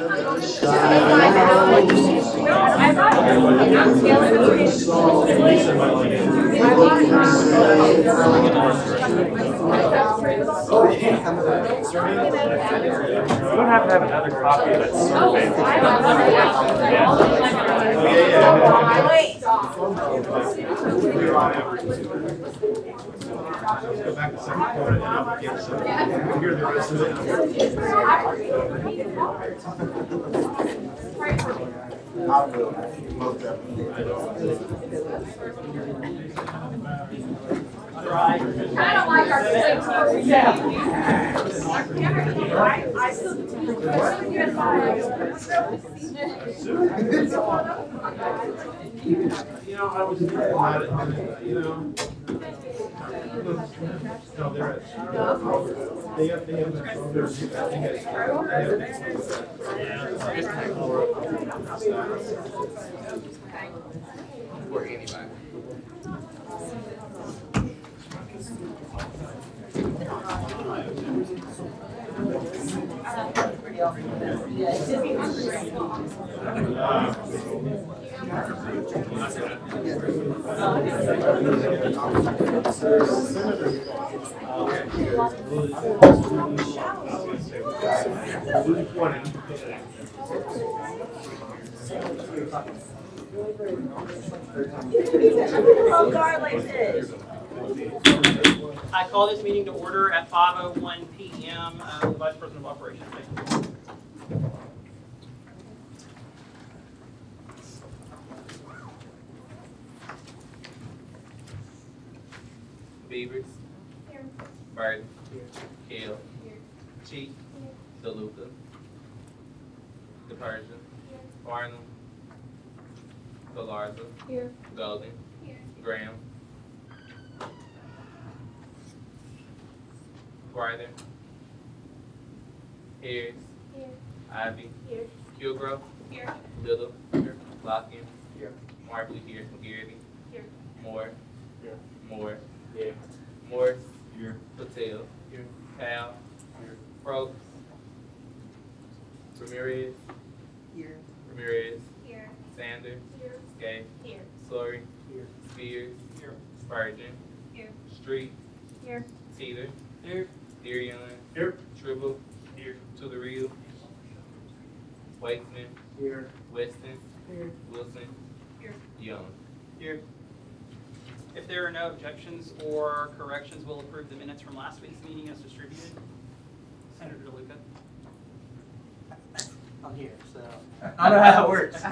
don't have to have another copy of that survey. Go back to second quarter and I'll get some. Hear the rest of it. I will. Most definitely. Kind of like our sleep. Yeah. You know, I was thinking about it, you know. No, they're at. They have their. Or anybody. I call this meeting to order at 5:01 p.m. Vice President of Operations. Beavers. Here. Burton. Hill. Cheek. DeLuca. DePersian. Farnham. Galarza. Here. Golden. Here. Graham. Gryder. Harris. Here. Ivy. Here. Kilgrove. Here. Little. Here. Locken. Here. Marbley here. McGarity. Here. Moore. Here. Moore. Here. Morris. Here. Patel. Here. Powell. Here. Probst. Ramirez. Here. Ramirez. Here. Sanders. Here. Gay. Here. Sorry. Here. Spears. Here. Spurgeon. Here. Street. Here. Teeter. Here. Darion. Here. Tribble. Here. To the real. Wakeman. Here. Weston. Here. Wilson. Here. Young. Here. If there are no objections or corrections, we'll approve the minutes from last week's meeting as distributed. Senator DeLuca. I'm here, so I know how it works.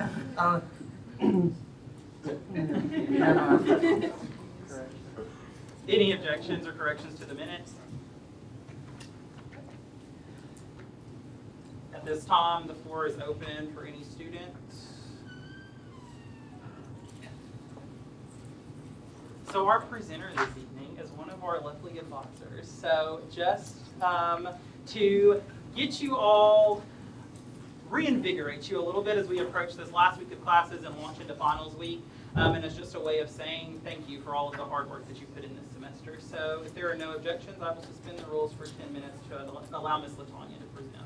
Any objections or corrections to the minutes? At this time, the floor is open for any student. So our presenter this evening is one of our lovely advisors. So just to get you all, reinvigorate you a little bit as we approach this last week of classes and launch into finals week. And it's just a way of saying thank you for all of the hard work that you put in this semester. So if there are no objections, I will suspend the rules for 10 minutes to allow Ms. LaTanya to present.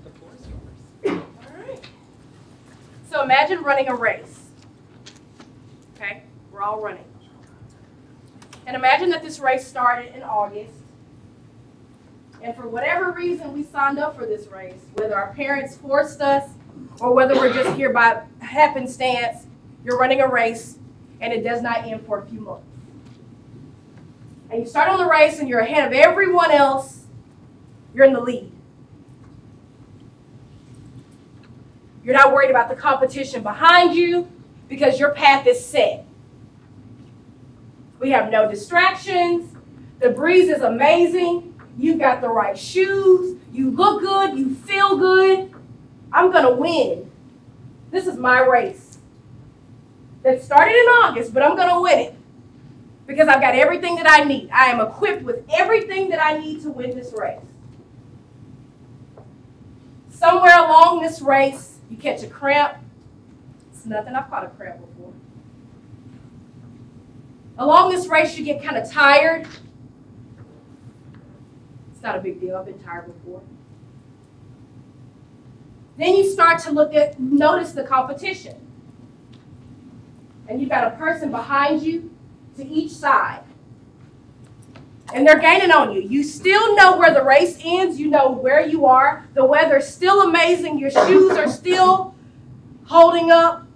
The floor is yours. All right. So imagine running a race. Okay, we're all running. And imagine that this race started in August. And for whatever reason we signed up for this race, whether our parents forced us or whether we're just here by happenstance, you're running a race and it does not end for a few months. And you start on the race and you're ahead of everyone else. You're in the lead. You're not worried about the competition behind you because your path is set. We have no distractions. The breeze is amazing. You've got the right shoes. You look good. You feel good. I'm going to win. This is my race. That started in August, but I'm going to win it because I've got everything that I need. I am equipped with everything that I need to win this race. Somewhere along this race, you catch a cramp. It's nothing. I've caught a cramp before. Along this race, you get kind of tired. It's not a big deal. I've been tired before. Then you start to notice the competition. And you've got a person behind you to each side. And they're gaining on you. You still know where the race ends. You know where you are. The weather's still amazing. Your shoes are still holding up.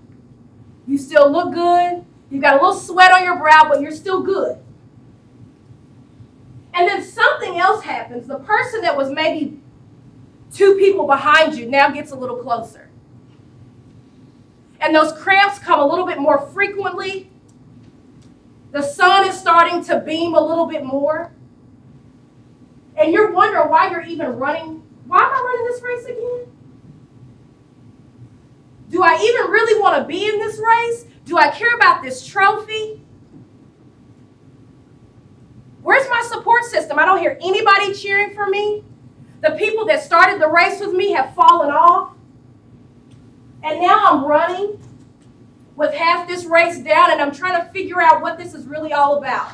You still look good. You've got a little sweat on your brow, but you're still good. And then something else happens. The person that was maybe 2 people behind you now gets a little closer. And those cramps come a little bit more frequently. The sun is starting to beam a little bit more. And you're wondering why you're even running. Why am I running this race again? Do I even really want to be in this race? Do I care about this trophy? Where's my support system? I don't hear anybody cheering for me. The people that started the race with me have fallen off. And now I'm running with half this race down, and I'm trying to figure out what this is really all about.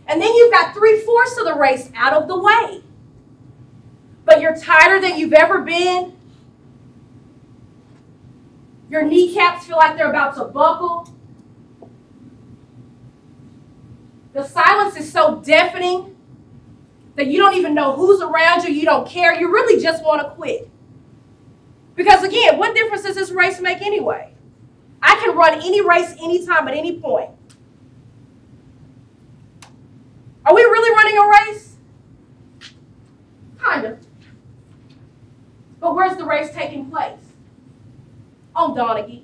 And then you've got 3/4 of the race out of the way. But you're tighter than you've ever been. Your kneecaps feel like they're about to buckle. The silence is so deafening that you don't even know who's around you. You don't care. You really just want to quit. Because again, what difference does this race make anyway? I can run any race anytime at any point. Are we really running a race? Kind of. But where's the race taking place? On Donaghy.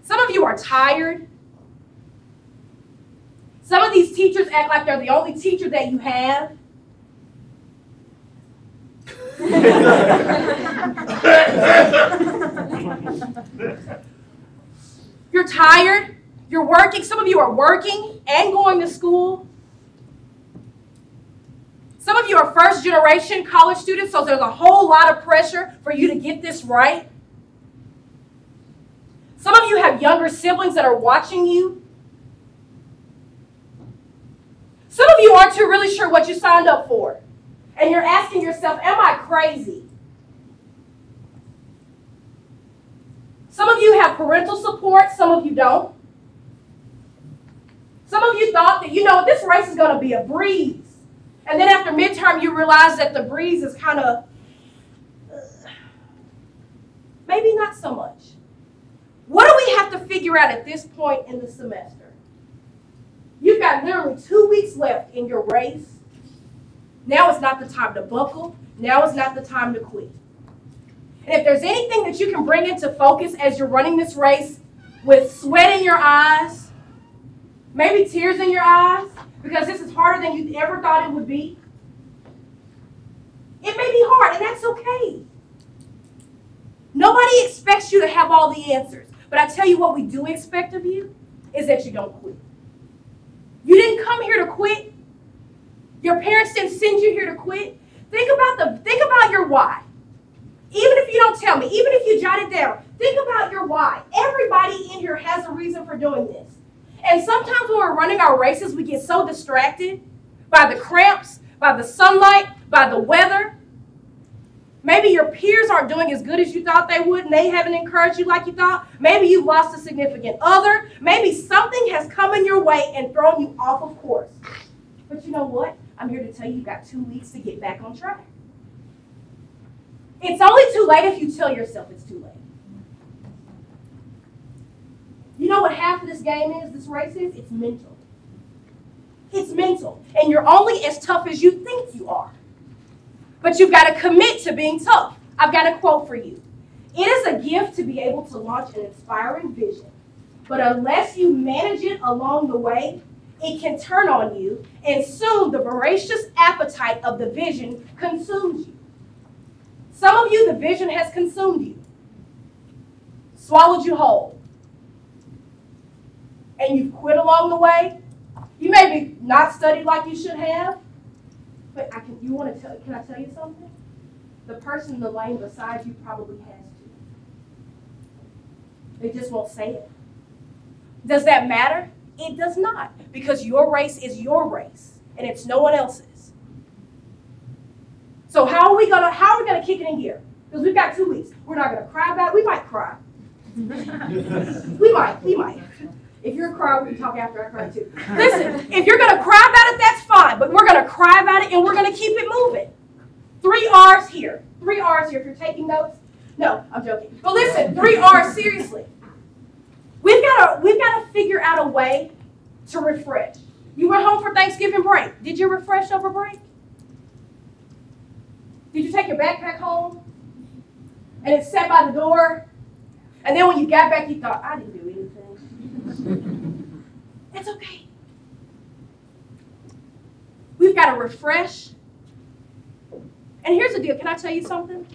Some of you are tired. Some of these teachers act like they're the only teacher that you have. You're tired. You're working. Some of you are working and going to school. Some of you are first-generation college students, so there's a whole lot of pressure for you to get this right. Some of you have younger siblings that are watching you. Some of you aren't too really sure what you signed up for. And you're asking yourself, am I crazy? Some of you have parental support, some of you don't. Some of you thought that, this race is going to be a breeze. And then after midterm, you realize that the breeze is kind of, maybe not so much. What do we have to figure out at this point in the semester? You've got literally 2 weeks left in your race. Now is not the time to buckle. Now is not the time to quit. And if there's anything that you can bring into focus as you're running this race with sweat in your eyes, maybe tears in your eyes, because this is harder than you ever thought it would be. It may be hard, and that's okay. Nobody expects you to have all the answers. But I tell you what we do expect of you is that you don't quit. You didn't come here to quit. Your parents didn't send you here to quit. Think about your why. Even if you don't tell me, even if you jot it down, think about your why. Everybody in here has a reason for doing this. And sometimes when we're running our races, we get so distracted by the cramps, by the sunlight, by the weather. Maybe your peers aren't doing as good as you thought they would, and they haven't encouraged you like you thought. Maybe you've lost a significant other. Maybe something has come in your way and thrown you off of course. But you know what? I'm here to tell you you've got 2 weeks to get back on track. It's only too late if you tell yourself it's too late. You know what half of this game is, this race is? It's mental. It's mental. And you're only as tough as you think you are. But you've got to commit to being tough. I've got a quote for you. It is a gift to be able to launch an inspiring vision. But unless you manage it along the way, it can turn on you, and soon the voracious appetite of the vision consumes you. Some of you, the vision has consumed you, swallowed you whole. And you've quit along the way. You maybe not studied like you should have, but can I tell you something? The person in the lane beside you probably has to. They just won't say it. Does that matter? It does not, because your race is your race, and it's no one else's. So how are we gonna kick it in gear? Because we've got 2 weeks. We're not gonna cry about it. We might cry. we might. If you're a crier, we can talk after I cry too. Listen, if you're gonna cry about it, that's fine. But we're gonna cry about it and we're gonna keep it moving. 3 R's here. 3 R's here. If you're taking notes. No, I'm joking. But listen, 3 R's, seriously. We've got to figure out a way to refresh. You went home for Thanksgiving break. Did you refresh over break? Did you take your backpack home? And it sat by the door? And then when you got back, you thought, I didn't do anything. It's okay. We've got to refresh. And here's the deal. Can I tell you something?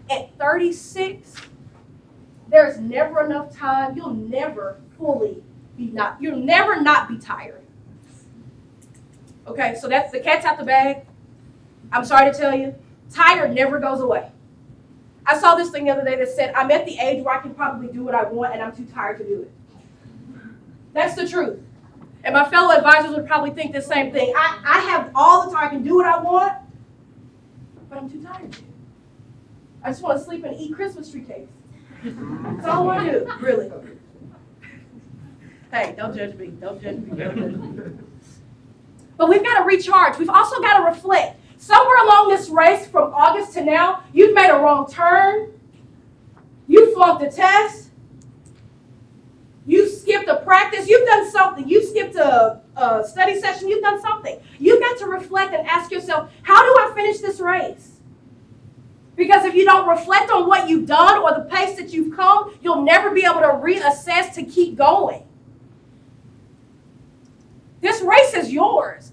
At 36, there's never enough time. You'll never not be tired. Okay, so that's the cat's out the bag. I'm sorry to tell you, tired never goes away. I saw this thing the other day that said, I'm at the age where I can probably do what I want and I'm too tired to do it. That's the truth. And my fellow advisors would probably think the same thing. I have all the time, I can do what I want, but I'm too tired to. I just want to sleep and eat Christmas tree cakes. That's all I want to do, really. Hey, don't judge me. Don't judge me. Don't judge me. But we've got to recharge. We've also got to reflect. Somewhere along this race from August to now, you've made a wrong turn. You flunked a test. You skipped a practice. You've done something. You skipped a study session. You've done something. You've got to reflect and ask yourself, how do I finish this race? Because if you don't reflect on what you've done or the pace that you've come, you'll never be able to reassess to keep going. This race is yours.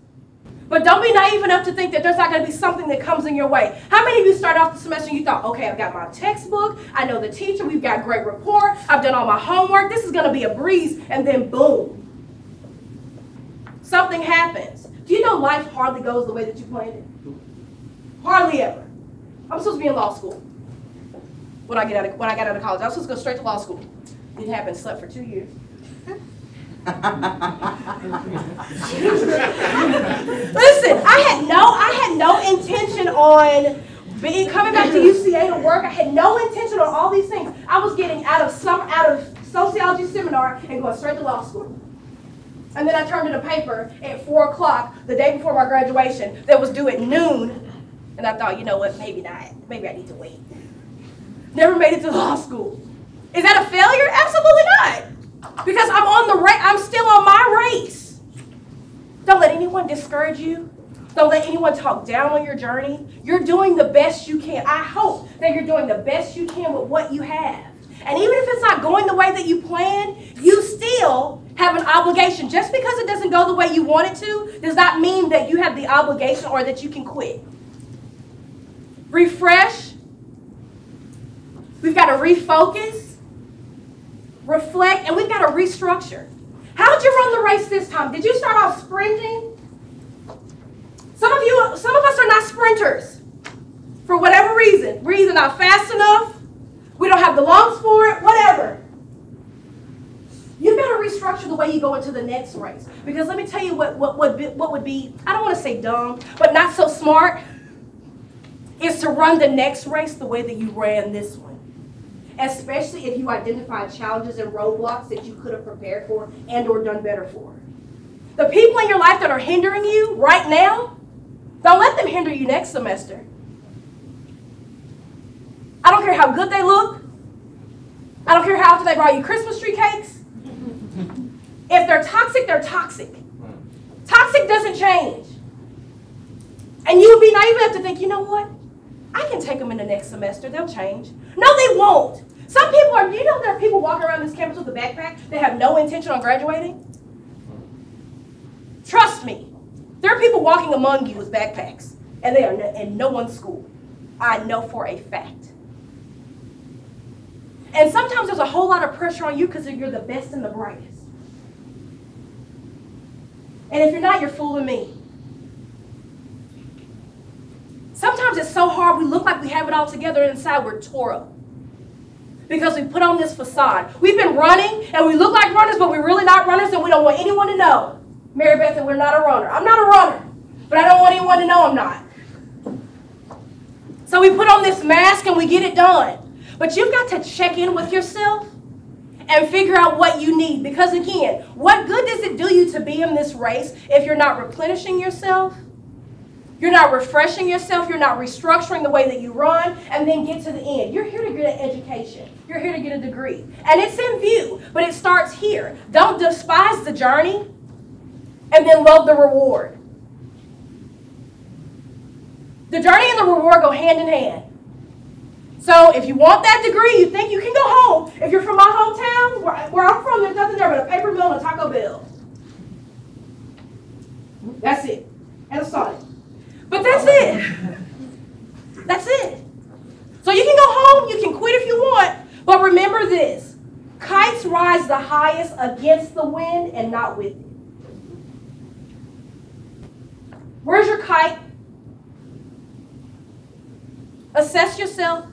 But don't be naive enough to think that there's not going to be something that comes in your way. How many of you started off the semester and you thought, okay, I've got my textbook, I know the teacher, we've got great rapport, I've done all my homework, this is going to be a breeze, and then boom. Something happens. Do you know life hardly goes the way that you planned it? Hardly ever. I'm supposed to be in law school when I got out of college. I was supposed to go straight to law school. Didn't happen. Slept for 2 years. Listen, I had no intention on coming back to UCA to work. I had no intention on all these things. I was getting out of sociology seminar and going straight to law school. And then I turned in a paper at 4 o'clock the day before my graduation that was due at noon. And I thought, you know what, maybe not. Maybe I need to wait. Never made it to law school. Is that a failure? Absolutely not. Because I'm still on my race. Don't let anyone discourage you. Don't let anyone talk down on your journey. You're doing the best you can. I hope that you're doing the best you can with what you have. And even if it's not going the way that you planned, you still have an obligation. Just because it doesn't go the way you want it to does not mean that you have the obligation or that you can quit. Refresh. We've got to refocus, reflect, and we've got to restructure. How did you run the race this time? Did you start off sprinting? Some of us are not sprinters. For whatever reason. We're either not fast enough, we don't have the lungs for it, whatever. You've got to restructure the way you go into the next race. Because let me tell you what would be, I don't want to say dumb, but not so smart, is to run the next race the way that you ran this one. Especially if you identify challenges and roadblocks that you could have prepared for and or done better for. The people in your life that are hindering you right now, don't let them hinder you next semester. I don't care how good they look. I don't care how often they buy you Christmas tree cakes. If they're toxic, they're toxic. Toxic doesn't change. And you would be naive enough to think, you know what? I can take them in the next semester. They'll change. No, they won't. Some people are, you know there are people walking around this campus with a backpack that have no intention on graduating? Trust me. There are people walking among you with backpacks, and they are in no one's school. I know for a fact. And sometimes there's a whole lot of pressure on you because you're the best and the brightest. And if you're not, you're fooling me. Sometimes it's so hard, we look like we have it all together, and inside we're tore up. Because we put on this facade. We've been running, and we look like runners, but we're really not runners, and we don't want anyone to know. Mary Beth said, we're not a runner. I'm not a runner, but I don't want anyone to know I'm not. we put on this mask and we get it done. But you've got to check in with yourself and figure out what you need. Because again, what good does it do you to be in this race if you're not replenishing yourself, you're not refreshing yourself, you're not restructuring the way that you run, and then get to the end? You're here to get an education. You're here to get a degree. And it's in view, but it starts here. Don't despise the journey and then love the reward. The journey and the reward go hand in hand. So if you want that degree, you think you can go home. If you're from my hometown, where I'm from, there's nothing there but a paper mill and a Taco Bell. That's it. And a Sonic. But that's it. That's it. So you can go home, you can quit if you want, but remember this. Kites rise the highest against the wind and not with it. Where's your kite? Assess yourself.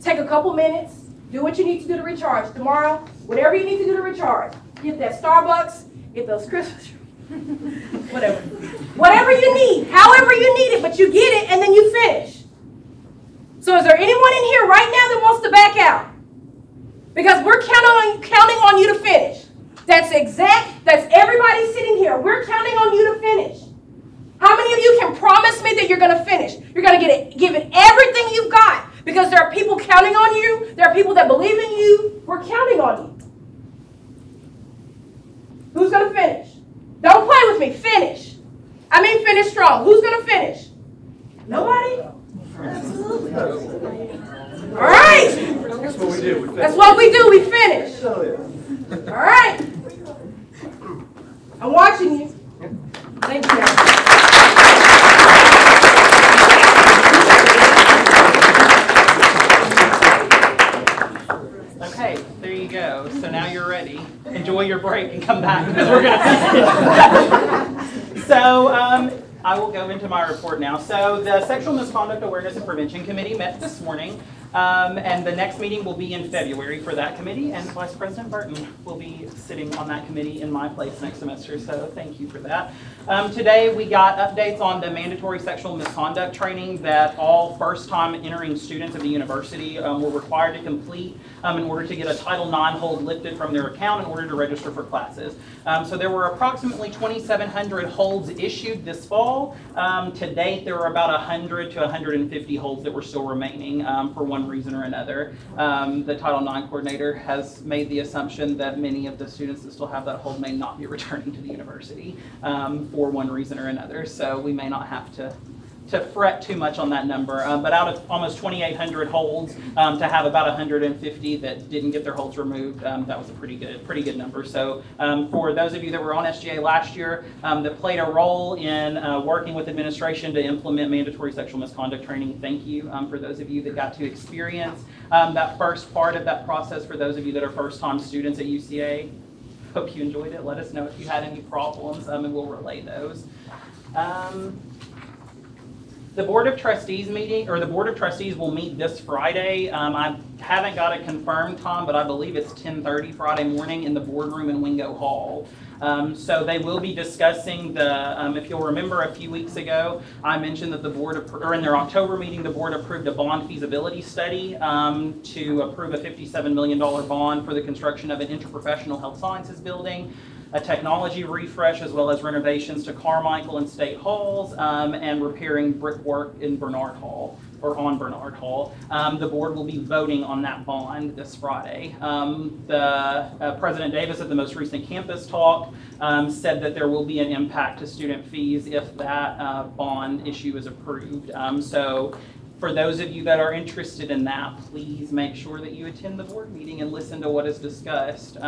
Take a couple minutes. Do what you need to do to recharge. Tomorrow, whatever you need to do to recharge. Get that Starbucks. Get those Christmas trees. Whatever. Whatever you need. However you need it, but you get it and then you finish. So is there anyone in here right now that wants to back out? Because we're counting on you to finish. That's everybody sitting here. We're counting on you to finish. How many of you can promise me that you're going to finish? You're going to give it everything you've got. Because there are people counting on you. There are people that believe in you. We're counting on you. Who's going to finish? Don't play with me. Finish. I mean finish strong. Who's going to finish? Nobody? Absolutely. All right. That's what we do. That's what we do. We finish. All right. I'm watching you. Thank you. Okay, there you go. So now you're ready. Enjoy your break and come back because we're going to. So I will go into my report now. So the Sexual Misconduct Awareness and Prevention Committee met this morning. And the next meeting will be in February for that committee, and Vice President Burton will be sitting on that committee in my place next semester, so thank you for that. Today we got updates on the mandatory sexual misconduct training that all first-time entering students of the university were required to complete in order to get a Title IX hold lifted from their account in order to register for classes. So there were approximately 2,700 holds issued this fall. To date, there were about 100 to 150 holds that were still remaining for one reason or another. The Title IX coordinator has made the assumption that many of the students that still have that hold may not be returning to the university for one reason or another. So we may not have to fret too much on that number. But out of almost 2,800 holds, to have about 150 that didn't get their holds removed, that was a pretty good number. So for those of you that were on SGA last year that played a role in working with administration to implement mandatory sexual misconduct training, thank you. For those of you that got to experience that first part of that process, for those of you that are first-time students at UCA, hope you enjoyed it. Let us know if you had any problems, and we'll relay those. The Board of Trustees meeting, or the Board of Trustees will meet this Friday. I haven't got it confirmed, Tom, but I believe it's 10:30 Friday morning in the boardroom in Wingo Hall. So they will be discussing the, if you'll remember a few weeks ago, I mentioned that the board, or in their October meeting, the board approved a bond feasibility study to approve a $57 million bond for the construction of an interprofessional health sciences building, a technology refresh, as well as renovations to Carmichael and State Halls, and repairing brickwork in Bernard Hall, or on Bernard Hall. The board will be voting on that bond this Friday. President Davis at the most recent campus talk said that there will be an impact to student fees if that bond issue is approved. So for those of you that are interested in that, please make sure that you attend the board meeting and listen to what is discussed,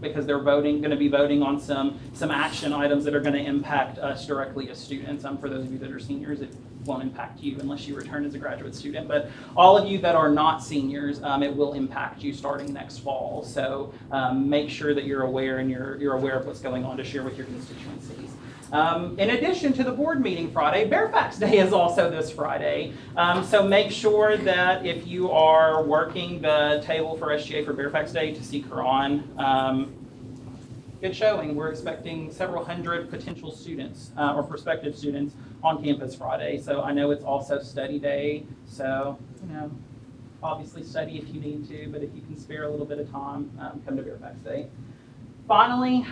because they're going to be voting on some action items that are going to impact us directly as students. For those of you that are seniors, it won't impact you unless you return as a graduate student. But all of you that are not seniors, it will impact you starting next fall. So make sure that you're aware, and you're aware of what's going on to share with your constituencies. In addition to the board meeting Friday, Fairfax Day is also this Friday. So make sure that if you are working the table for SGA for Fairfax Day to see Quran, good showing. We're expecting several hundred potential students or prospective students on campus Friday. So I know it's also study day. So, obviously study if you need to, but if you can spare a little bit of time, come to Fairfax Day. Finally,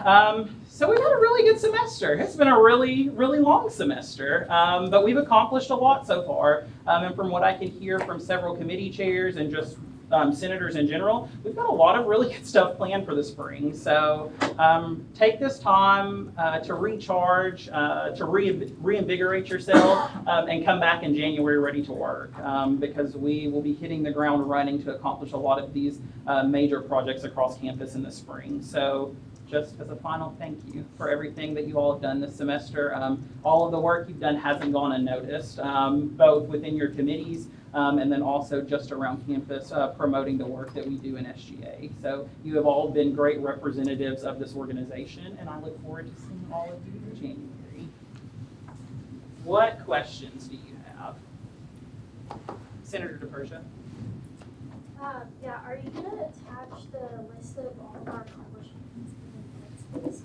so we've had a really good semester. It's been a really, really long semester, but we've accomplished a lot so far. And from what I can hear from several committee chairs and just senators in general, we've got a lot of really good stuff planned for the spring. So take this time to recharge, to reinvigorate yourself, and come back in January ready to work, because we will be hitting the ground running to accomplish a lot of these major projects across campus in the spring. So just as a final thank you for everything that you all have done this semester. All of the work you've done hasn't gone unnoticed, both within your committees, and then also just around campus promoting the work that we do in SGA. So you have all been great representatives of this organization, and I look forward to seeing all of you in January. What questions do you have? Senator DePersia? Yeah, are you going to attach the list of all of our accomplishments in the minutes, please?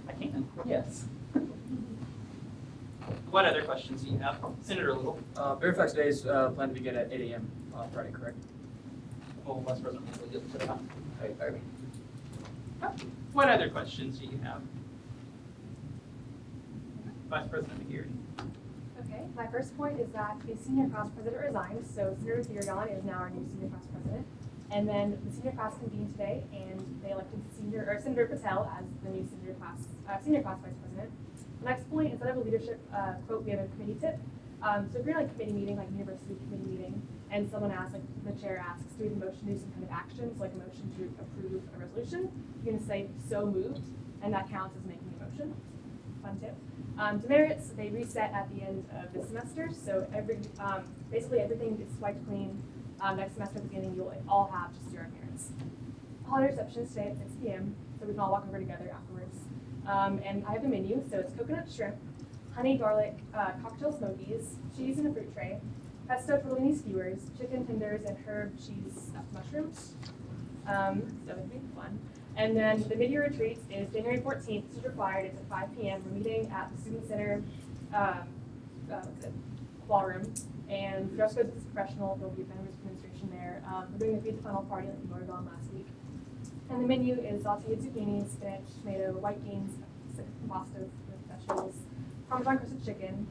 I can, yes. What other questions do you have? Senator Little? Fairfax Day is planned to begin at 8 a.m. on Friday, correct? Well, Vice President Little, you'll put it on. 8:30. What other questions do you have? Vice President McGeary? Okay, my first point is that the senior class president resigned, so Senator Theodon is now our new senior class president. And then the senior class convened today, and they elected Senator Patel as the new senior class vice president. The next point, instead of a leadership quote, we have a committee tip. So if you're in a committee meeting, like university committee meeting, and someone asks, like the chair asks, do we have a motion to do some kind of action, so like a motion to approve a resolution, you're gonna say so moved, and that counts as making a motion. Fun tip. Demerits, they reset at the end of the semester, so basically everything is wiped clean. Next semester at the beginning, you'll all have just your merits. Holiday reception is today at 6 p.m., so we can all walk over together afterwards. And I have the menu, so it's coconut shrimp, honey garlic, cocktail smokies, cheese in a fruit tray, pesto tortellini skewers, chicken tenders, and herb cheese stuffed mushrooms. So it'll be fun. And then the mid-year retreat is January 14th. This is required. It's at 5 p.m. We're meeting at the Student Center ballroom. And dress code is professional. There'll be a members administration there. We're doing a feed the funnel party like we voted on last week. And the menu is sauteed zucchini, spinach, tomato, white beans, pasta with vegetables, Parmesan crusted chicken,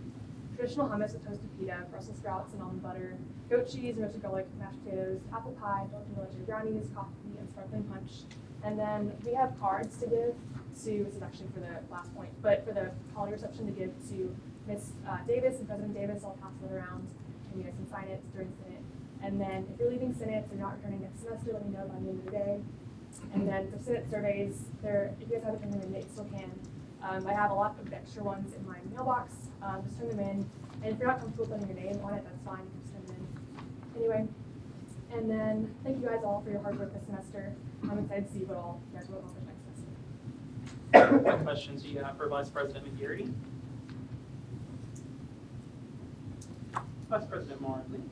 traditional hummus with toasted pita, Brussels sprouts and almond butter, goat cheese, roasted garlic, mashed potatoes, apple pie, dulce and leche brownies, coffee, and sparkling punch. And then we have cards to give to, this is actually for the last point, but for the holiday reception to give to Ms. Davis and President Davis. I'll pass it around, and you guys can sign it during Senate. And then if you're leaving Senate, so you're not returning next semester, let me know by the end of the day. And then for Senate surveys, if you guys haven't turned them in, you still can. I have a lot of extra ones in my mailbox. Just turn them in. And if you're not comfortable putting your name on it, that's fine. You can just turn them in. Anyway, and then thank you guys all for your hard work this semester. I'm excited to see what all you guys will accomplish next semester. What questions do you have for Vice President McGeary? Vice President Marley?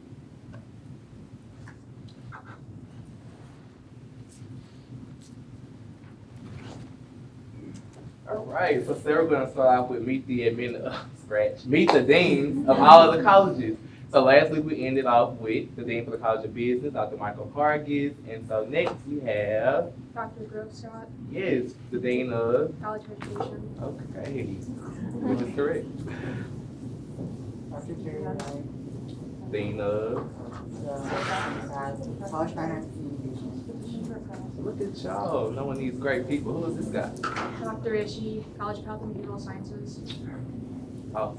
All right, so Sarah, we're gonna start off with meet the deans of all of the colleges. So last week we ended off with the Dean for the College of Business, Dr. Michael Hargis, and so next we have Dr. Grove Scott, yes, the Dean of College of Education. okay, it was correct. Dr. Jerry Wright, Dean of College Finance Communications. look at y'all, no one needs great people. Who is this guy? Dr. Ishii, College of Health and Behavioral Sciences. Oh.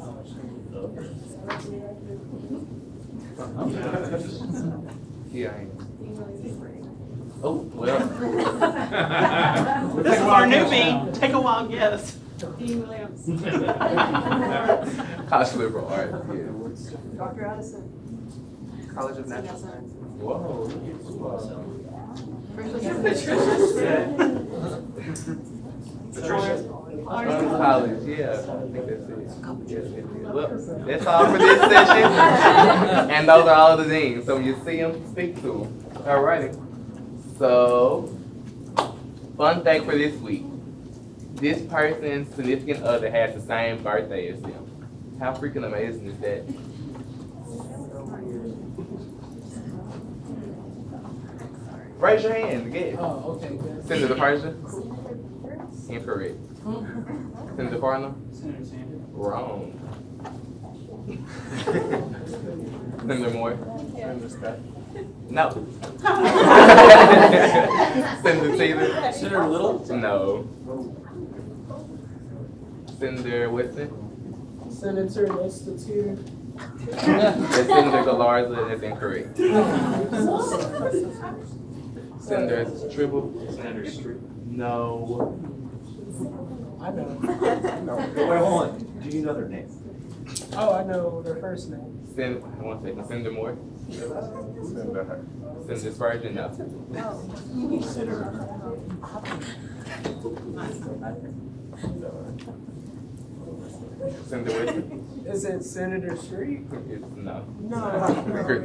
Yeah, I am. Oh, well. This is our newbie. Take a wild guess. Dean Williams. College liberal arts, yeah. Dr. Addison, College of Natural Sciences. Whoa, look at you all. Patricia. College, yeah, I think that's it. Yes, it is. Well, that's all for this session. And those are all the deans. So when you see them, speak to them. All righty. So, Fun fact for this week. This person's significant other has the same birthday as them. How freaking amazing is that? Raise your hand again. Oh, okay, good. Senator Persia? Incorrect. Senator Farnham? Senator Sanders. Wrong. Senator Moore? Senator Scott. No. Senator Taylor? Senator Little? No. Senator Whitson? Senator Institute. That's Senator Galarza, that's incorrect. Senator Tribble? Senator Street. No. I know. No, wait, hold on. Do you know their names? Oh, I know their first name. One second. Senator Moore? Senator Senator Spurgeon? No. Senator Whitson? Is it Senator Street? It's no. No.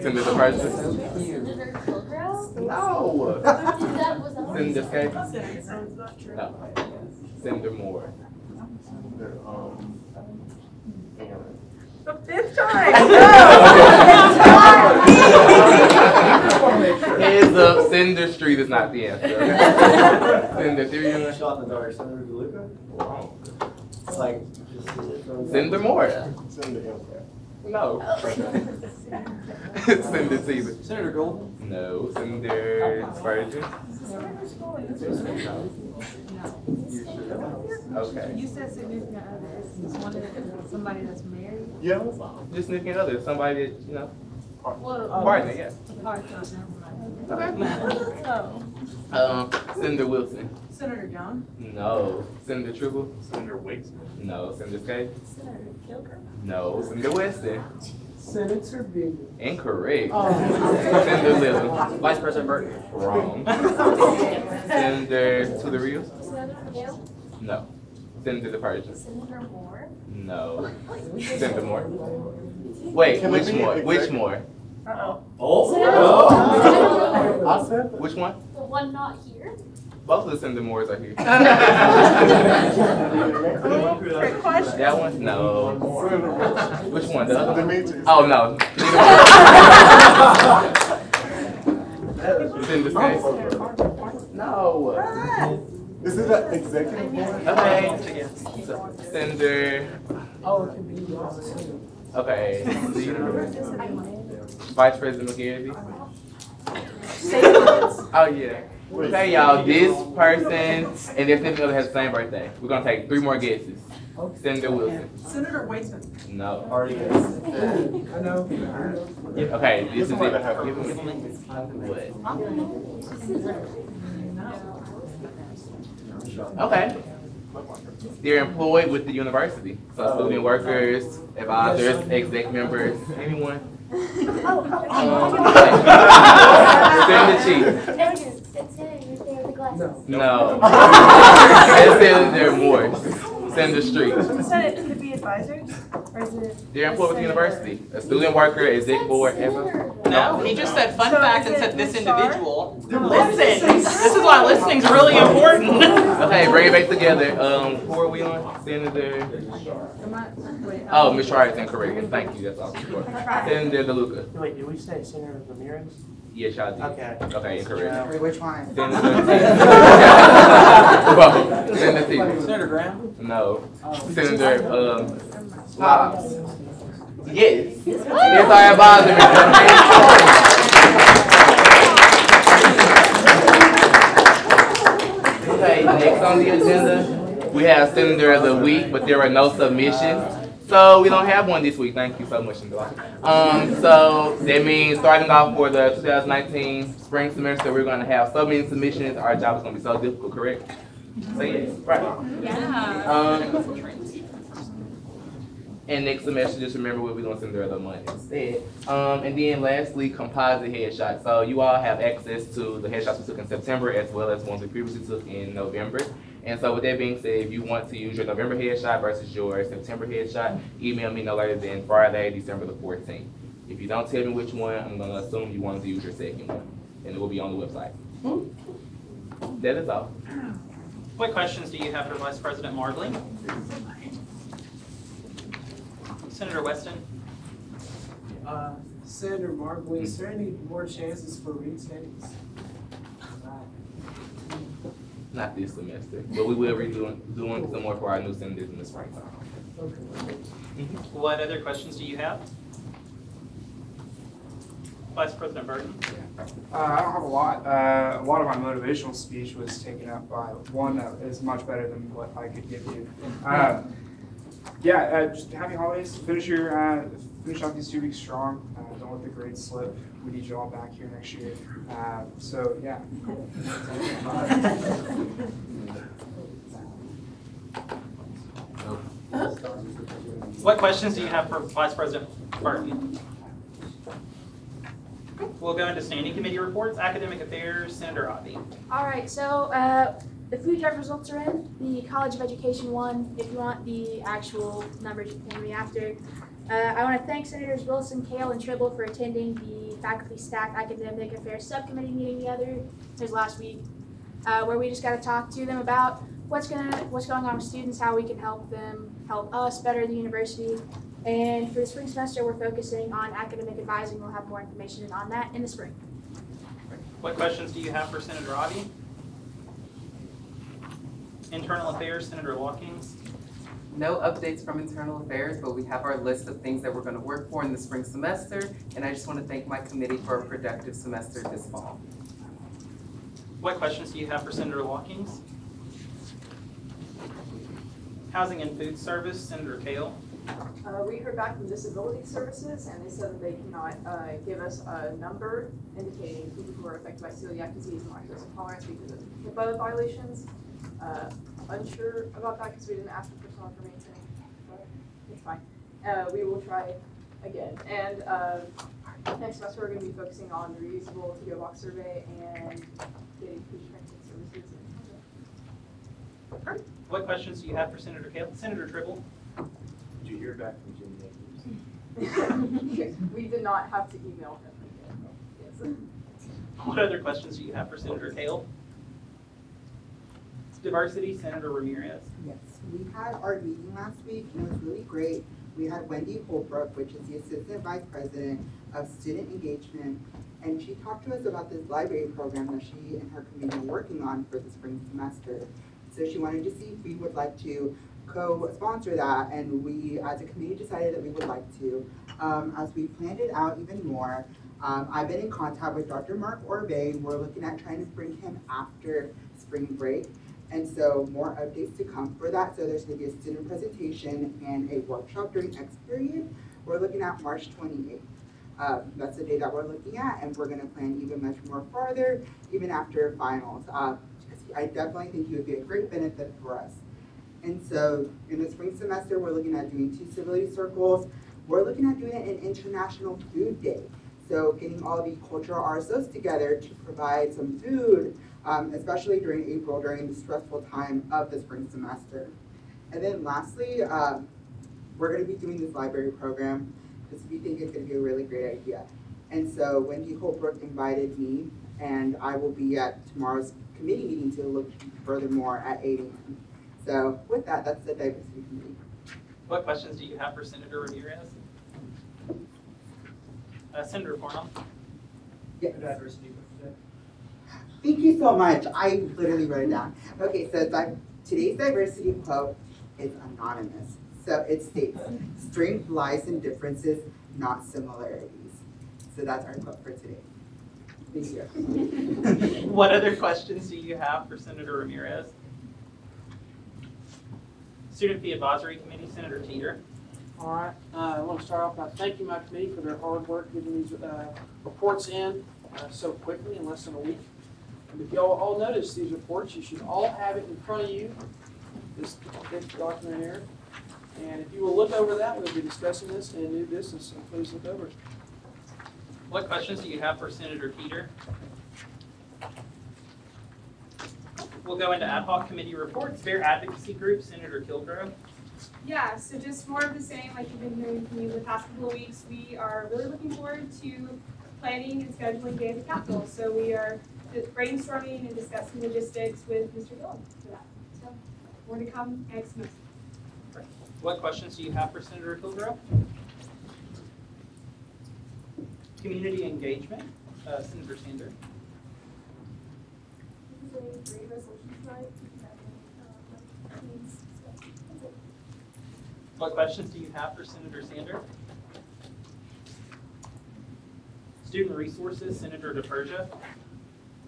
Senator Persia? Senator Kilgore? No. Was that Senator Skate? No. Senator Moore? The fifth time. Heads up, Senator Street is not the answer. Senator Theory? Shot in the dark. Senator DeLuca? Wrong. It's like, Senator Moore? Senator Hillcrest. No. Senator Caesar? Senator Golden? No. Senator Spurgeon? Okay. You said significant other. Is one of somebody that's married? Yeah. Just significant other, somebody that, you know, Well, partner, yeah. Oh. Senator Wilson? Senator John? No. Senator Tribble? Senator Waits. No. Senator Skate? Senator Kilgore? No. Senator Weston? Senator Big. Incorrect. Oh. Senator Little? Vice President Burton. Wrong. Senator to the Rios? Senator Hale? No. Senator Persia? Senator Moore? No. Senator Moore? Wait, Can which we be more? Which executive? more? I said that. Which one? The one not here? Both of the Senator Moores are here. Trick question. That one? No. Which one? The other one? Demetrius. Oh, no. Senator Skate? No. Is it an executive board? Okay. Senator. Oh, it could be. Okay. Vice President McGarity? Oh, yeah. Okay, y'all. This person and their significant other has the same birthday. We're going to take 3 more guesses. Senator Wilson? Senator Waitsman? No. already I know. Okay, this is it. Somebody that have a- Give me what? Okay. They're employed with the university. So student workers, advisors, exec members, anyone. Senator Chief. It's him, right there with the glasses. No. That's Senator Morris. Senator Street. You said it could be advisors? Or is it? They're employed with the university. A student worker, exec board, ever. No, he just said fun So fact is and it said this Ms. Shar? individual. Listen, this is why listening's really important. Okay, bring it back together. Who are we on? Senator. Oh, Ms. Shar is incorrect. Thank you. That's all. Senator DeLuca. Wait, did we say Senator Ramirez? Yes, y'all did. Okay. Okay, incorrect. Wait, which one? Senator Senator Stevens. Senator Graham? No. Senator Hobbs. Yes. Yes, our advisor. Okay, next on the agenda, we have Senator of the Week, but there are no submissions. So we don't have one this week. Thank you so much, Angela. So that means starting off for the 2019 spring semester, we're going to have so many submissions. Our job is going to be so difficult, correct? So yes, right. Yeah. And next semester, just remember what we're going to send the other month instead. And then lastly, composite headshots. So you all have access to the headshots we took in September as well as ones we previously took in November. And so with that being said, if you want to use your November headshot versus your September headshot, email me no later than Friday, December the 14th. If you don't tell me which one, I'm going to assume you wanted to use your second one. And it will be on the website. That is all. What questions do you have for Vice President Marbley? Senator Weston? Senator Marbley, is there any more chances for retakes? Not this semester, but we will be doing some more for our new senators in the springtime. What other questions do you have? Vice President Burton? I don't have a lot. A lot of my motivational speech was taken up by one that is much better than what I could give you. Just happy holidays. Finish off these 2 weeks strong. Don't let the grades slip. We need you all back here next year. Yeah. What questions do you have for Vice President Burton? We'll go into standing committee reports. Academic Affairs, Senator Avi. All right, so the food drive results are in. The College of Education won. If you want the actual numbers, you can pay me after. I want to thank Senators Wilson, Kale, and Tribble for attending the Faculty Staff Academic Affairs Subcommittee meeting last week, where we just got to talk to them about what's going on with students, how we can help them, help us better the university. And for the spring semester, we're focusing on academic advising. We'll have more information on that in the spring. What questions do you have for Senator Avi? Internal Affairs, Senator Watkins. No updates from Internal Affairs, but we have our list of things that we're going to work for in the spring semester, and I just want to thank my committee for a productive semester this fall. What questions do you have for Senator Watkins? Housing and Food Service, Senator Kale. We heard back from Disability Services, and they said that they cannot give us a number indicating people who are affected by celiac disease and lactose intolerance because of HIPAA violations. Unsure about that because we didn't ask for personal information, but it's fine. We will try again. And next semester we're going to be focusing on the reusable to-go box survey and getting food transit services. What questions do you have for Senator Kale? Senator Tribble. Did you hear back from Jim Nichols? We did not have to email him again. Yes. What other questions do you have for Senator Kale? Diversity, Senator Ramirez. Yes, we had our meeting last week and it was really great. We had Wendy Holbrook, which is the Assistant Vice President of Student Engagement, and she talked to us about this library program that she and her committee are working on for the spring semester. So she wanted to see if we would like to co-sponsor that, and we as a committee decided that we would like to. As we planned it out even more, I've been in contact with Dr. Mark Orbe. We're looking at trying to bring him after spring break. And so more updates to come for that. So there's going to be a student presentation and a workshop during X period. We're looking at March 28th. That's the day that we're looking at, and we're going to plan even much more farther, even after finals. I definitely think he would be a great benefit for us. And so in the spring semester, we're looking at doing 2 civility circles. We're looking at doing an International Food Day. So getting all the cultural RSOs together to provide some food, especially during April, during the stressful time of the spring semester. And then lastly, we're going to be doing this library program because we think it's going to be a really great idea. And so Wendy Holbrook invited me, and I will be at tomorrow's committee meeting to look furthermore at 8 a.m. So with that, that's the diversity committee. What questions do you have for Senator Ramirez? Senator Farnham. Yes. Thank you so much. I literally wrote it down. Okay, so today's diversity quote is anonymous. So it states, strength lies in differences, not similarities. So that's our quote for today. Thank you. What other questions do you have for Senator Ramirez? Student Fee Advisory Committee, Senator Teeter. All right, I want to start off by thanking my committee for their hard work getting these reports in so quickly in less than a week. And if y'all all notice these reports, you should all have it in front of you, this document here. And if you will look over that, we'll be discussing this in new business, so please look over it. What questions do you have for Senator Teeter? We'll go into ad hoc committee reports. Fair Advocacy Group, Senator Kilgrove. Yeah, so just more of the same like you've been hearing from me the past couple of weeks. We are really looking forward to planning and scheduling Day of the Capitol. So we are brainstorming and discussing logistics with Mr. Dillon for that. So more to come next month. What questions do you have for Senator Hildreth? Community engagement, Senator Sander. This is a great resolution tonight. What questions do you have for Senator Sander? Student resources, Senator DePersia.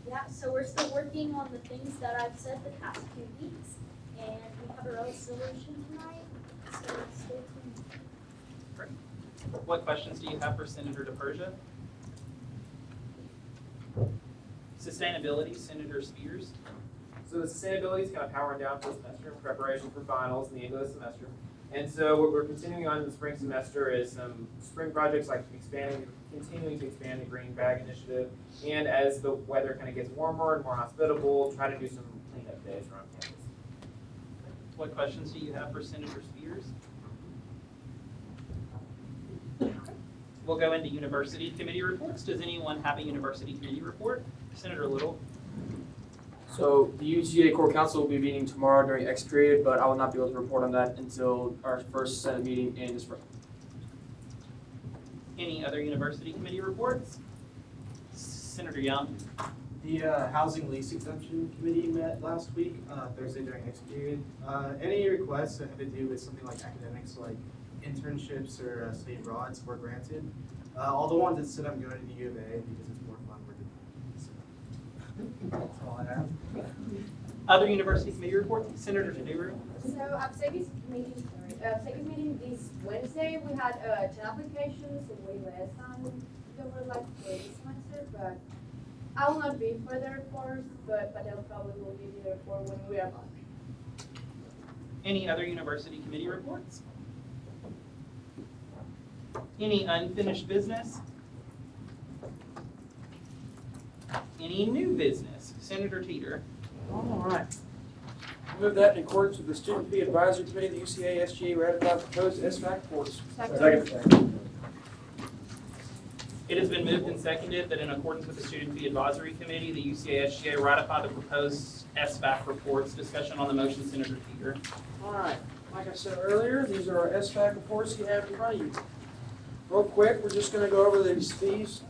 Yeah, so we're still working on the things that I've said the past 2 weeks, and we have a resolution tonight, so stay tuned. Great. What questions do you have for Senator DePersia? Sustainability, Senator Spears. So the sustainability is kind of powering down for the semester in preparation for finals in the end of the semester. And so what we're continuing on in the spring semester is some spring projects like continuing to expand the green bag initiative. And as the weather kind of gets warmer and more hospitable, try to do some cleanup days around campus. What questions do you have for Senator Spears? We'll go into university committee reports. Does anyone have a university committee report? Senator Little. So the UGA Core Council will be meeting tomorrow during X period, but I will not be able to report on that until our first Senate meeting in the spring. Any other university committee reports? Senator Young. The Housing Lease Exemption Committee met last week, Thursday during X period. Any requests that have to do with something like academics, like internships or study abroads were granted. All the ones that said I'm going to the U of A because it's more fun were denied. So that's all I have. Other university committee reports? Senator Taduru. So at SGA's meeting this Wednesday, we had 10 applications, way less than there were like for this semester, but I will not be for the report, but they'll probably will give you the report when we are done. Any other university committee reports? Any unfinished business? Any new business? Senator Teeter. All right. I move that in accordance with the Student Fee Advisory Committee, the UCA SGA ratified proposed SFAC reports. Second. It has been moved and seconded that in accordance with the Student Fee Advisory Committee, the UCA SGA ratify the proposed SFAC reports. Discussion on the motion, Senator Teeter. All right. Like I said earlier, these are our SFAC reports you have in front of you. Real quick, we're just going to go over these fees.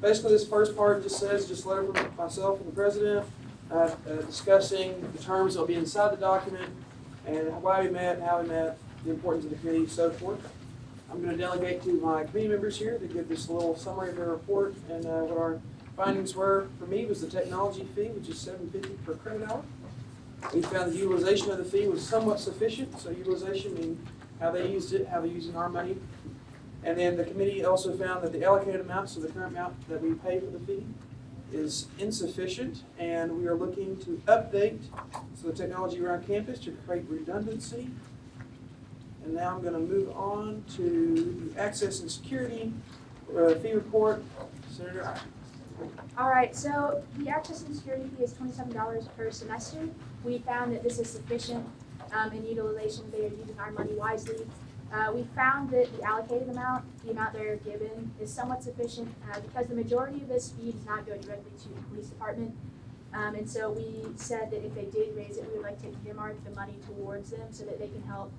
Basically, this first part just says, just letter from myself and the president discussing the terms that will be inside the document and why we met, how we met, the importance of the committee, so forth. I'm going to delegate to my committee members here to give this little summary of their report and what our findings were. For me, was the technology fee, which is $7.50 per credit hour. We found the utilization of the fee was somewhat sufficient. So utilization means how they used it, how they're using our money. And then the committee also found that the allocated amount, so the current amount that we pay for the fee, is insufficient, and we are looking to update the technology around campus to create redundancy. And now I'm going to move on to the access and security fee report. Senator Iron. All right, so the access and security fee is $27 per semester. We found that this is sufficient in utilization. They are using our money wisely. We found that the allocated amount, the amount they're given, is somewhat sufficient because the majority of this fee does not go directly to the police department. And so we said that if they did raise it, we would like to earmark the money towards them so that they can help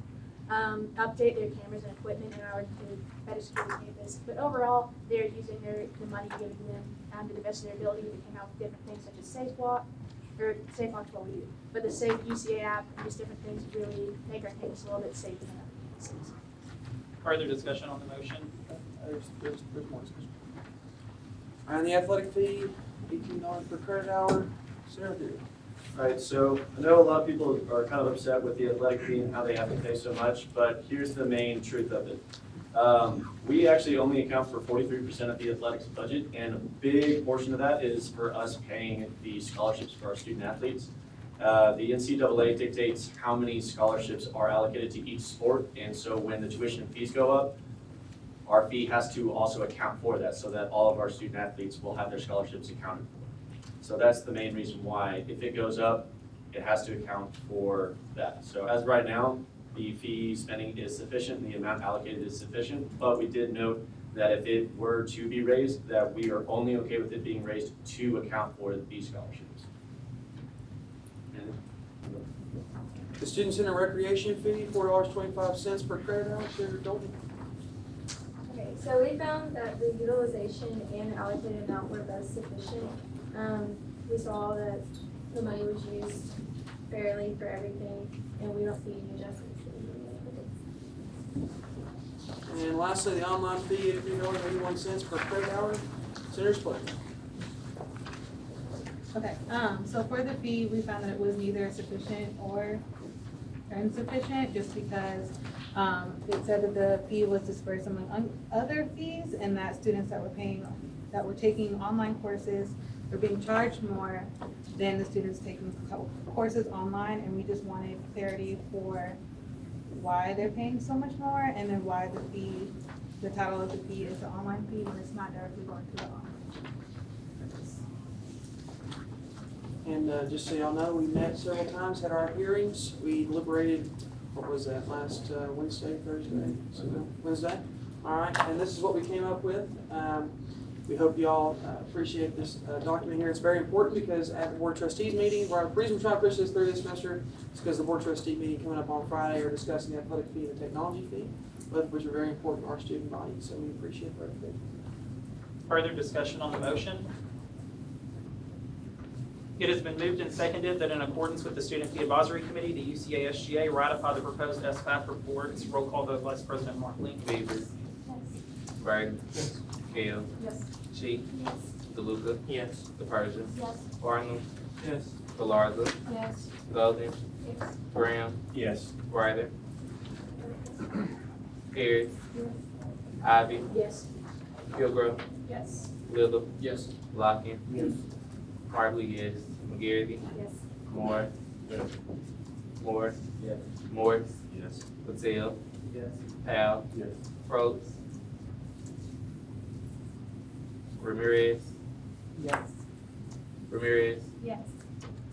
update their cameras and equipment in order to better secure the campus. But overall, they're using the money given to them to the best of their ability. They came out with different things such as SafeWalk, or SafeWalk is what we do, but the Safe UCA app and just different things really make our campus a little bit safer than other campuses. Further discussion on the motion? There's more discussion. And the athletic fee, $18 per credit hour. Sarah, do. All right, so I know a lot of people are kind of upset with the athletic fee and how they have to pay so much, but here's the main truth of it. We actually only account for 43% of the athletics budget, and a big portion of that is for us paying the scholarships for our student athletes. The NCAA dictates how many scholarships are allocated to each sport, and so when the tuition fees go up, our fee has to also account for that so that all of our student athletes will have their scholarships accounted for. So that's the main reason why if it goes up, it has to account for that. So as right now, the fee spending is sufficient, the amount allocated is sufficient, but we did note that if it were to be raised, that we are only okay with it being raised to account for these scholarships. And The Student Center Recreation fee, $4.25 per credit hour, Senator Dalton. Okay, so we found that the utilization and allocated amount were both sufficient. We saw that the money was used fairly for everything, and we don't see any adjustments. And lastly, the online fee, $83.81 per credit hour. Senator Splitting. Okay, so for the fee, we found that it was neither sufficient or insufficient, just because it said that the fee was dispersed among other fees, and that students that were taking online courses were being charged more than the students taking courses online, and we just wanted clarity for why they're paying so much more, and then why the fee, the title of the fee is the online fee when it's not directly going to the online. And just so y'all know, we met several times, had our hearings. We deliberated, what was that, last Wednesday, Thursday? Wednesday? All right, and this is what we came up with. We hope y'all appreciate this document here. It's very important because at the Board of Trustees meeting, the reason we're trying to push this through this semester is because the Board of Trustees meeting coming up on Friday are discussing the athletic fee and the technology fee, both of which are very important to our student body, so we appreciate both of them. Further discussion on the motion? It has been moved and seconded that in accordance with the Student Fee Advisory Committee, the UCA SGA ratify the proposed SFAP reports. Roll call vote, Vice President Mark Lee. Beaver. Right. Kale. Yes. Chi. Yes. DeLuca. Yes. DePersia. Yes. Arnold. Yes. Galarza. Yes. Golden. Yes. Graham. Yes. Ryder. Harris. Ivy. Yes. Kilgore. Yes. Little. Yes. Lockett. Yes. Hartley, yes. McGarity. Yes. Moore. Yes. Moore. Yes. Morris. Yes. Patel. Yes. Powell. Yes. Probst. Ramirez. Yes. Ramirez. Yes.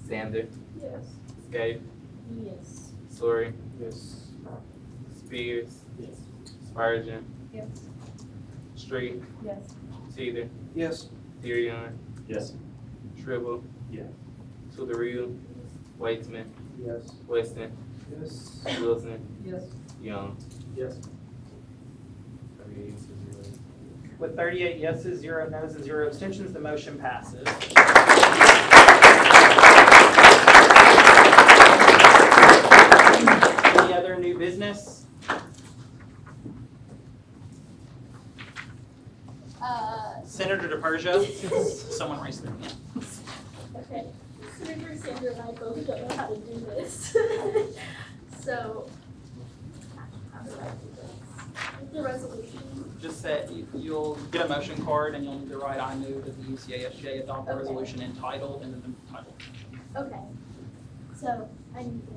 Sander. Yes. Scape. Yes. Sorry. Yes. Spears. Yes. Spurgeon. Yes. Street. Yes. Teeter. Yes. Tyrion. Yes. Tribble. Yes. To the real. Waitsman. Yes. Weston. Yes. Wilson. Yes. Young. Yes. With 38 yeses, 0 noes, and 0 abstentions, the motion passes. Any other new business? Senator DePersia, someone raised their hand. Okay, Senator Sandra and I both don't know how to do this. So, how do I do this? The resolution. Just that you'll get a motion card and you'll need to write, I move that the UCA SGA adopt the Okay. resolution entitled and then the title. Okay, so I need to.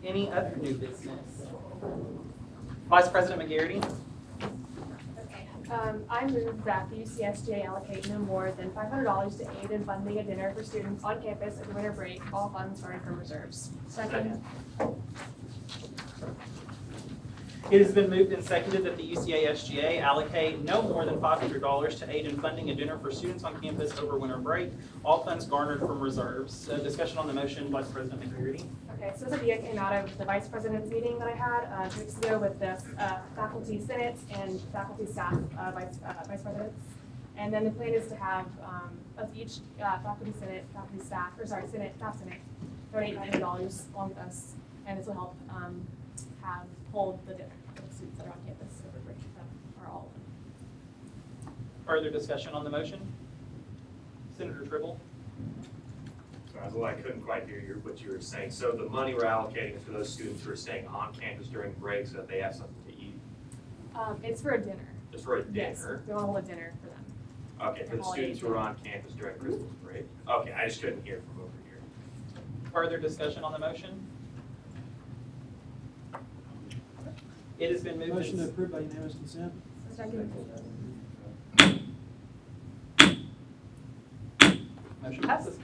Any other new business? Vice President McGarity? I move that the UCSJ allocate no more than $500 to aid in funding a dinner for students on campus over winter break, all funds starting from reserves. Second. It has been moved and seconded that the UCA SGA allocate no more than $500 to aid in funding a dinner for students on campus over winter break, all funds garnered from reserves. So discussion on the motion, Vice President McGarity. Okay, so this idea came out of the vice president's meeting that I had 2 weeks ago with the faculty senate and faculty staff vice presidents. And then the plan is to have of each faculty senate, faculty staff, or sorry, senate, staff senate, donate $500 along with us, and this will help hold the dinner for the students that are on campus over break that are all. Further discussion on the motion? Senator Tribble. Well, I couldn't quite hear what you were saying. So the money we're allocating is for those students who are staying on campus during break so that they have something to eat? It's for a dinner. Just for a dinner? Yes, we want to hold a dinner for them. Okay, for the students who are on campus during Christmas break. Okay, I just couldn't hear from over here. Further discussion on the motion? It has been moved. Motion to approve by unanimous consent. Second. Motion passes.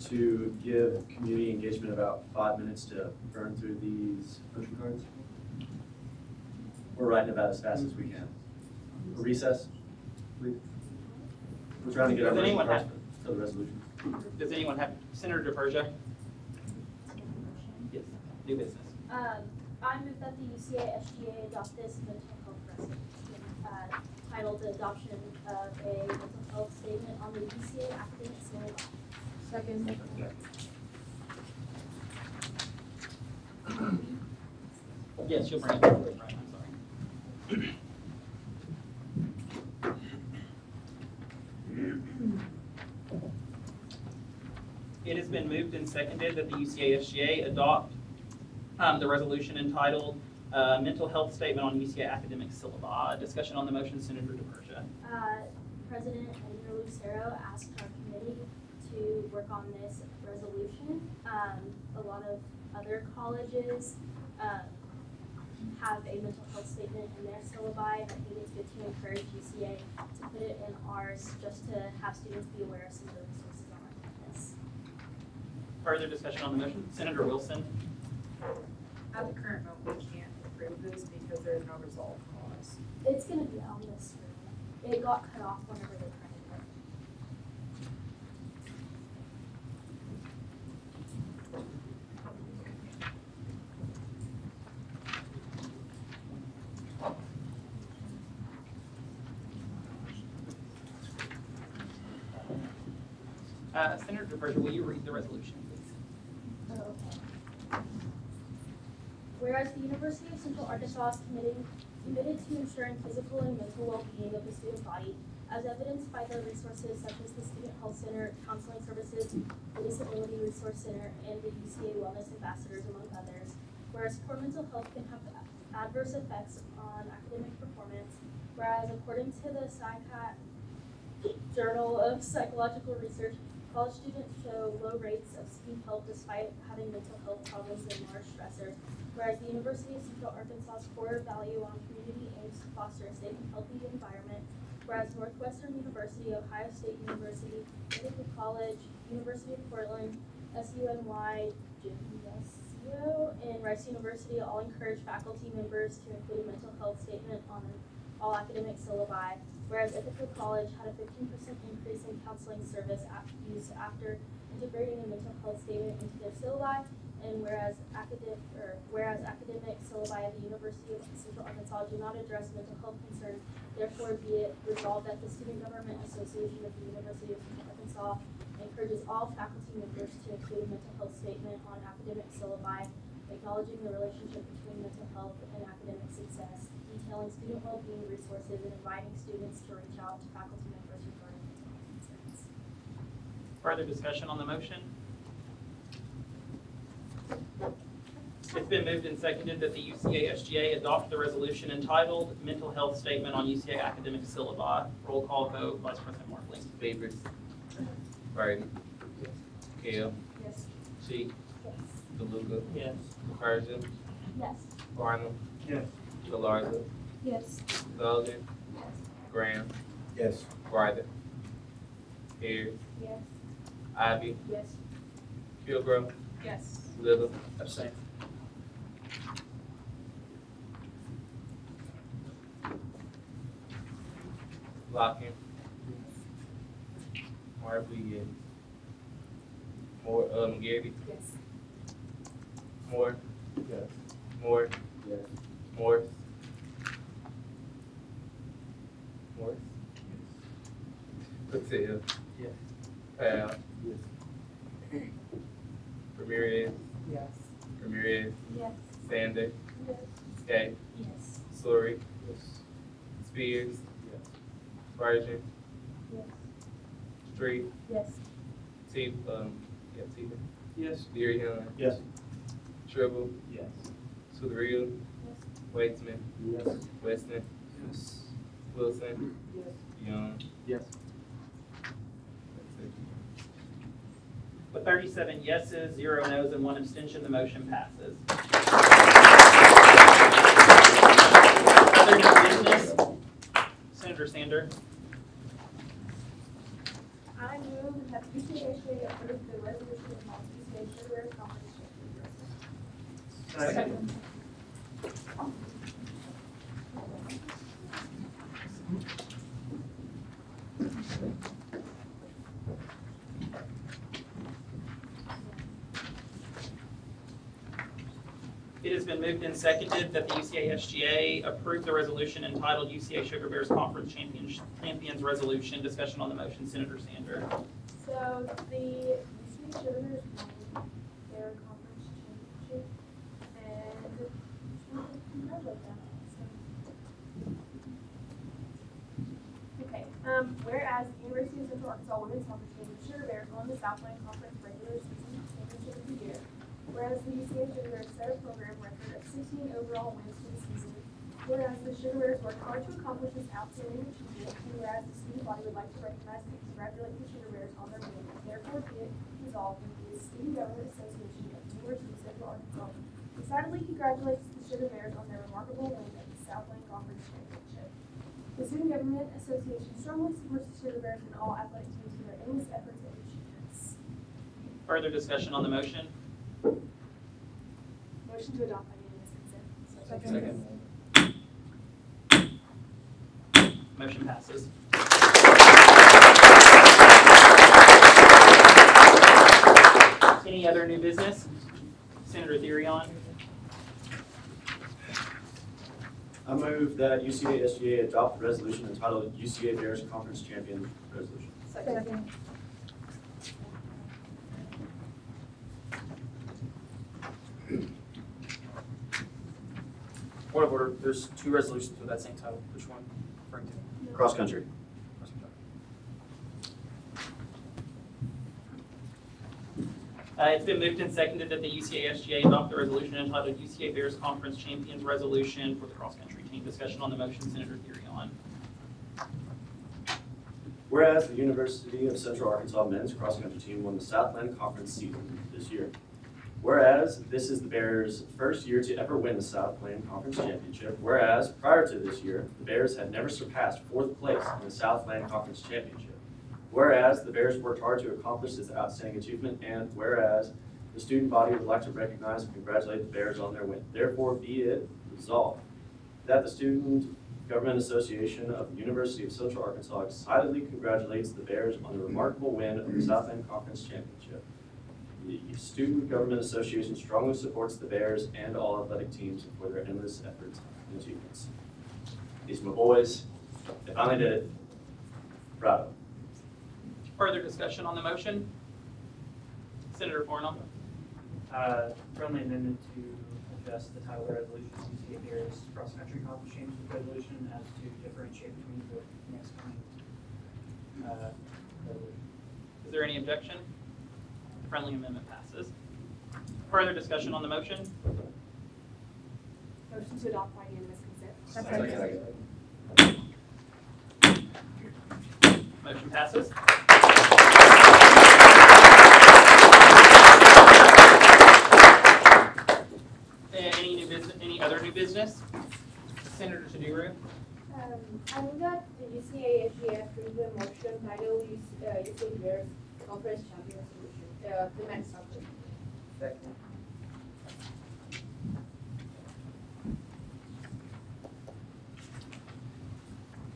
to give community engagement about 5 minutes to burn through these motion cards. We're writing about as fast as we can. Recess, please. We're trying to get our Does motion anyone cards have- for the resolution. Does anyone have, Senator DePersia? Yes, new business. I move that the UCA SGA adopt this mental health resolution, titled the adoption of a mental health statement on the UCA academic syllabus. Second. Yes, you'll bring it up. Right, I'm sorry. It has been moved and seconded that the UCA SGA adopt the resolution entitled Mental Health Statement on UCA Academic Syllabi. Discussion on the motion, Senator DePersia. President Edgar Lucero asked our committee to work on this resolution. A lot of other colleges have a mental health statement in their syllabi, and I think it's good to encourage UCA to put it in ours, just to have students be aware of some of the resources on our campus. Further discussion on the motion, Senator Wilson. At the current moment, we can't approve this because there is no resolve clause. It's gonna be on this screen. It got cut off whenever they printed it. Senator DePersia, will you read the resolution, please? Okay. Whereas the University of Central Arkansas is committed to ensuring physical and mental well-being of the student body, as evidenced by the resources such as the Student Health Center, Counseling Services, the Disability Resource Center, and the UCA Wellness Ambassadors, among others. Whereas poor mental health can have adverse effects on academic performance, whereas according to the Journal of Psychological Research, college students show low rates of seeking help despite having mental health problems and large stressors. Whereas the University of Central Arkansas's core value on community aims to foster a safe and healthy environment. Whereas Northwestern University, Ohio State University, Medical College, University of Portland, SUNY, JSU, and Rice University all encourage faculty members to include a mental health statement on all academic syllabi. Whereas Ithaca College had a 15% increase in counseling service use after integrating a mental health statement into their syllabi, and whereas academic syllabi at the University of Central Arkansas do not address mental health concerns, therefore be it resolved that the Student Government Association of the University of Central Arkansas encourages all faculty members to include a mental health statement on academic syllabi, acknowledging the relationship between mental health and academic success, detailing student well-being resources, and inviting students to reach out to faculty members regarding mental health concerns. Further discussion on the motion? It's been moved and seconded that the UCA SGA adopt the resolution entitled Mental Health Statement on UCA Academic Syllabi. Roll call vote, Vice President Markley. Favorites? Brady? Kale? Yes. Sheik? Yes. DeLuca? Yes. Persia? Yes. Barnum? Yes. Galarza? Yes. Sullivan? Yes. Graham? Yes. Ryder? Harris? Yes. Ivy? Yes. Kilgore? Yes. Little? Abstain. Locking? Marbury? Moore, McGarry? Yes. Moore? Yes. Moore? Yes. Morris? Morris? Patel? Yes. Powell? Yes. Ramirez? Yes. Ramirez? Yes. Sander? Yes. Skate? Yes. Sorry? Yes. Spears? Yes. Farsion? Yes. Street? Yes. T, Yes. Deary Hill? Yes. Tribble? Yes. Sudariu? Yes. Weitzman? Yes. Weston? Yes. Wilson? Yes. Young? Yes. That's it. With 37 yeses, 0 nos, and 1 abstention, the motion passes. Other new business? Senator Sander. I move that the UCA approve the resolution Second. It has been moved and seconded that the UCA SGA approve the resolution entitled UCA Sugar Bears Conference Champions Resolution. Discussion on the motion, Senator Sander. So the UCA Sugar Bears won their conference championship, and congratulate them. Okay, whereas the University of Central Arkansas Women's Soccer Team, the Sugar Bears, won the Southland Conference regular season championship of the year. Whereas the UCA Sugar Bears set a program record of 16 overall wins for the season. Whereas the Sugar Bears worked hard to accomplish this outstanding achievement, and whereas the student body would like to recognize and congratulate the Sugar Bears on their win, therefore be it resolved that the Student Government Association of the University of Central Arkansas excitedly congratulates the Sugar Bears on their remarkable win at the Southland Conference Championship. The Student Government Association strongly supports the Sugar Bears and all athletic teams for their endless efforts and achievements. Further discussion on the motion? Motion to adopt by unanimous consent. Second. Motion passes. Any other new business? Senator Therion. I move that UCA SGA adopt the resolution entitled UCA Bears Conference Champion Resolution. Second. Point of order, there's two resolutions with that same title. Which one? Referring to? Cross country. It's been moved and seconded that the UCA SGA adopt the resolution entitled UCA Bears Conference Champions Resolution for the cross-country team. Discussion on the motion, Senator Therion. Whereas the University of Central Arkansas men's cross-country team won the Southland Conference season this year. Whereas this is the Bears' first year to ever win the Southland Conference Championship. Whereas prior to this year, the Bears had never surpassed 4th place in the Southland Conference Championship. Whereas the Bears worked hard to accomplish this outstanding achievement, and whereas the student body would like to recognize and congratulate the Bears on their win. Therefore be it resolved that the Student Government Association of the University of Central Arkansas excitedly congratulates the Bears on the remarkable win of the Southland Conference Championship. The Student Government Association strongly supports the Bears and all athletic teams for their endless efforts and achievements. These are my boys. They finally did it. Proud of them. Further discussion on the motion? Senator Fornell. Friendly amendment to adjust the title of the resolution to UCA Bears Cross Country Conference Championship Resolution as to differentiate between the next coming resolution. Is there any objection? Friendly amendment passes. Further discussion on the motion? Motion to adopt by unanimous consent. Motion passes. Any new business? Any other new business? Senator Taduru. I move that the UCA SGA approve the motion titled UCA Bears Conference Champion Resolution, the men's soccer. Second.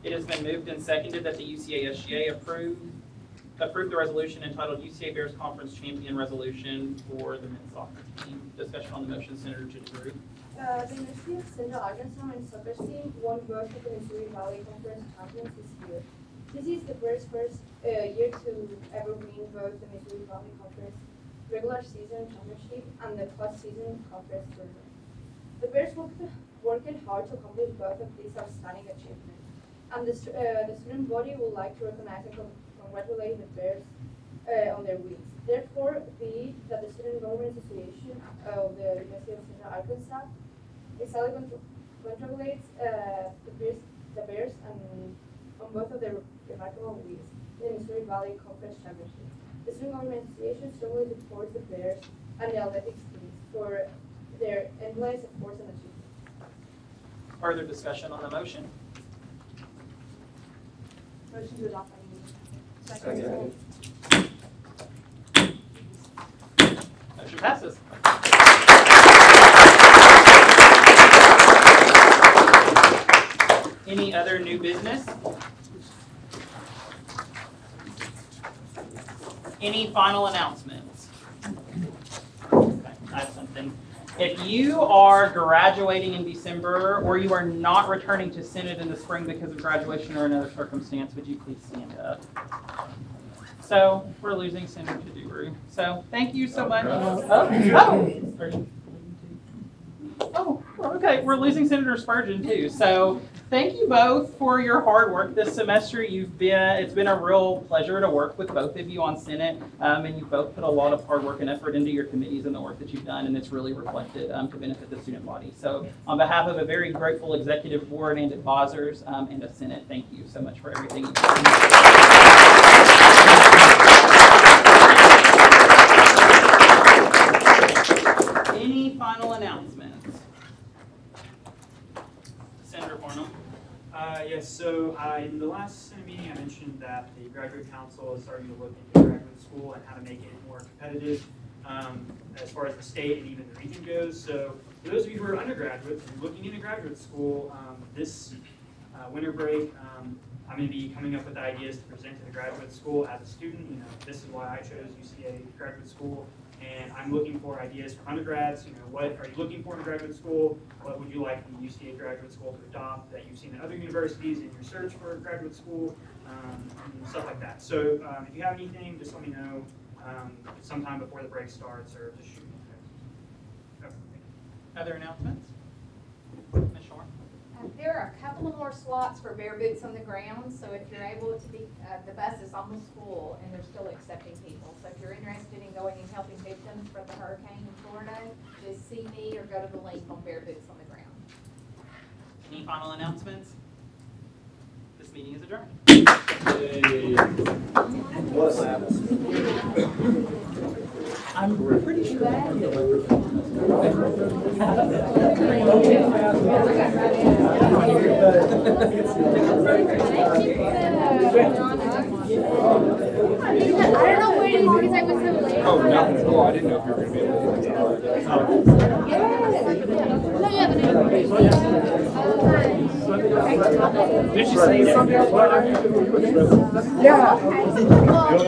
It has been moved and seconded that the UCA SGA approve the resolution entitled UCA Bears Conference Champion Resolution for the men's soccer team. Discussion on the motion, Senator Taduru. The University of Central Arkansas men's soccer team won both of the Missouri Valley Conference champions this year. This is the Bears' first year to ever win both the Missouri Valley Conference regular season championship and the postseason conference tournament. The Bears worked hard to accomplish both of these outstanding achievements, and the student body would like to recognize and congratulate the Bears on their wins. Therefore, be that the Student Government Association of the University of Central Arkansas excitedly congratulates the Bears on both of their remarkable wins in the Missouri Valley Conference Championship. The Student Government Association strongly supports the Bears and the athletics teams for their endless efforts and achievements. Further discussion on the motion? Motion to adopt by unanimous consent. Second. Motion passes. other new business? Any final announcements? Okay, I have something. If you are graduating in December or you are not returning to Senate in the spring because of graduation or another circumstance, would you please stand up? So we're losing Senator Taduru. So thank you so much. Oh, okay, we're losing Senator Spurgeon too. So thank you both for your hard work this semester. It's been a real pleasure to work with both of you on Senate, and you've both put a lot of hard work and effort into your committees and the work that you've done, and it's really reflected to benefit the student body. So on behalf of a very grateful executive board and advisors and the Senate, thank you so much for everything you've done. Any final announcements? Senator Farnham. Yes, so in the last Senate meeting, I mentioned that the Graduate Council is starting to look into graduate school and how to make it more competitive as far as the state and even the region goes. So for those of you who are undergraduates and looking into graduate school, this winter break, I'm going to be coming up with ideas to present to the graduate school as a student. You know, this is why I chose UCA Graduate School. And I'm looking for ideas from undergrads. You know, what are you looking for in graduate school? What would you like the UCA Graduate School to adopt that you've seen at other universities in your search for graduate school, and stuff like that. So if you have anything, just let me know sometime before the break starts, or just shoot me a text. Other announcements? Ms. Shore? There are a couple of more slots for Bare Boots on the Ground, so if you're able to be, the bus is almost full and they're still accepting people. So if you're interested in going and helping victims from the hurricane in Florida, just see me or go to the link on Bare Boots on the Ground. Any final announcements? This meeting is adjourned. What a slap. I'm pretty sure that I don't know where it is because I was so late. Oh, nothing. Oh, I didn't know if you were going to be able to do that. Did she say something? Yeah.